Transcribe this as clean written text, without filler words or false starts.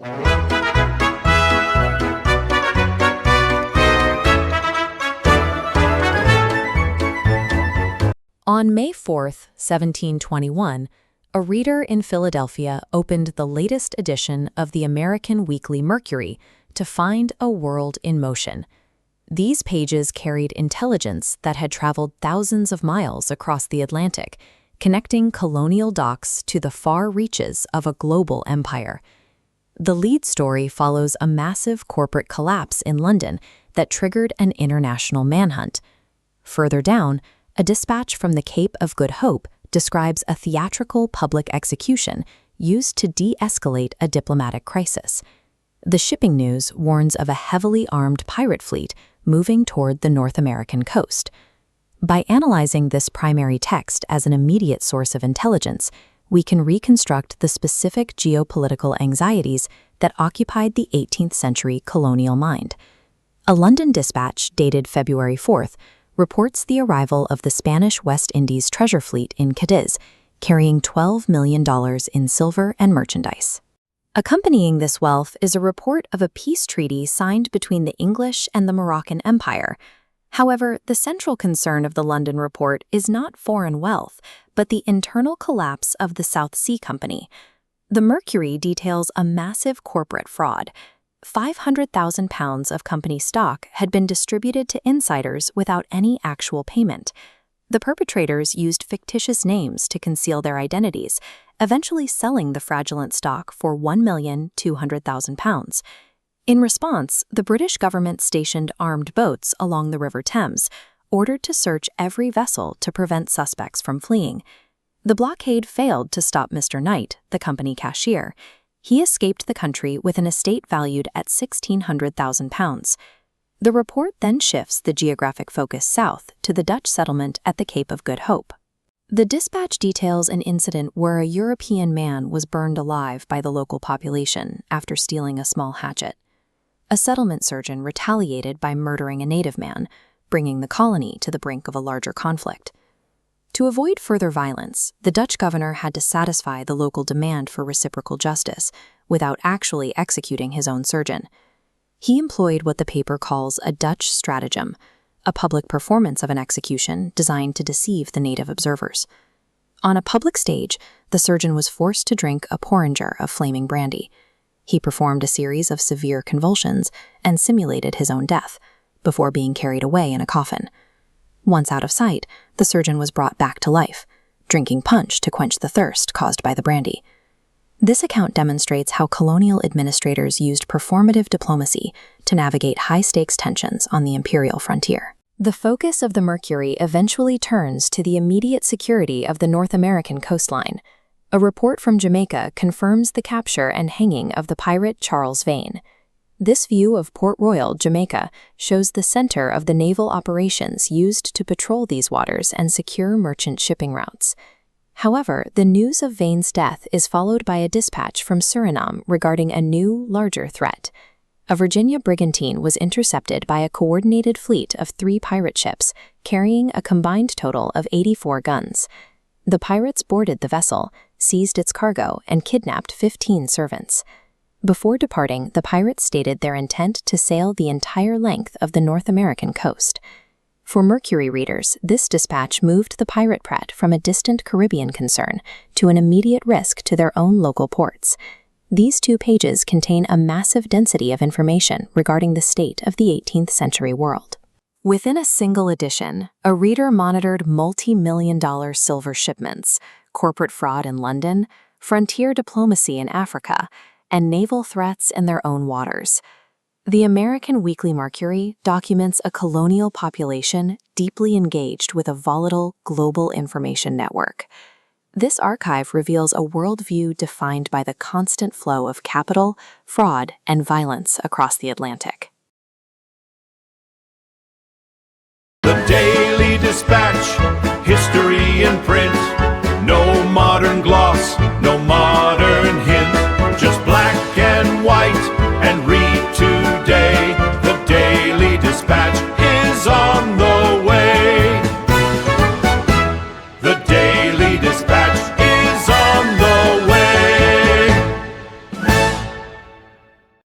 On May 4, 1721, a reader in Philadelphia opened the latest edition of the American Weekly Mercury to find a world in motion. These pages carried intelligence that had traveled thousands of miles across the Atlantic, connecting colonial docks to the far reaches of a global empire. The lead story follows a massive corporate collapse in London that triggered an international manhunt. Further down, a dispatch from the Cape of Good Hope describes a theatrical public execution used to de-escalate a diplomatic crisis. The shipping news warns of a heavily armed pirate fleet moving toward the North American coast. By analyzing this primary text as an immediate source of intelligence, we can reconstruct the specific geopolitical anxieties that occupied the 18th century colonial mind. A London dispatch dated February 4th reports the arrival of the Spanish West Indies treasure fleet in Cadiz, carrying $12 million in silver and merchandise. Accompanying this wealth is a report of a peace treaty signed between the English and the Moroccan Empire. However, the central concern of the London report is not foreign wealth, but the internal collapse of the South Sea Company. The Mercury details a massive corporate fraud. £500,000 of company stock had been distributed to insiders without any actual payment. The perpetrators used fictitious names to conceal their identities, eventually selling the fraudulent stock for £1,200,000. In response, the British government stationed armed boats along the River Thames, ordered to search every vessel to prevent suspects from fleeing. The blockade failed to stop Mr. Knight, the company cashier. He escaped the country with an estate valued at £1,600,000. The report then shifts the geographic focus south to the Dutch settlement at the Cape of Good Hope. The dispatch details an incident where a European man was burned alive by the local population after stealing a small hatchet. A settlement surgeon retaliated by murdering a native man, bringing the colony to the brink of a larger conflict. To avoid further violence, the Dutch governor had to satisfy the local demand for reciprocal justice without actually executing his own surgeon. He employed what the paper calls a Dutch stratagem, a public performance of an execution designed to deceive the native observers. On a public stage, the surgeon was forced to drink a porringer of flaming brandy. He performed a series of severe convulsions and simulated his own death, before being carried away in a coffin. Once out of sight, the surgeon was brought back to life, drinking punch to quench the thirst caused by the brandy. This account demonstrates how colonial administrators used performative diplomacy to navigate high-stakes tensions on the imperial frontier. The focus of the Mercury eventually turns to the immediate security of the North American coastline. A report from Jamaica confirms the capture and hanging of the pirate Charles Vane. This view of Port Royal, Jamaica, shows the center of the naval operations used to patrol these waters and secure merchant shipping routes. However, the news of Vane's death is followed by a dispatch from Suriname regarding a new, larger threat. A Virginia brigantine was intercepted by a coordinated fleet of 3 pirate ships, carrying a combined total of 84 guns. The pirates boarded the vessel, seized its cargo, and kidnapped 15 servants. Before departing, the pirates stated their intent to sail the entire length of the North American coast. For Mercury readers, this dispatch moved the pirate threat from a distant Caribbean concern to an immediate risk to their own local ports. These 2 pages contain a massive density of information regarding the state of the 18th century world. Within a single edition, a reader monitored multi-million-dollar silver shipments, corporate fraud in London, frontier diplomacy in Africa, and naval threats in their own waters. The American Weekly Mercury documents a colonial population deeply engaged with a volatile global information network. This archive reveals a worldview defined by the constant flow of capital, fraud, and violence across the Atlantic. The Daily Dispatch, history in print.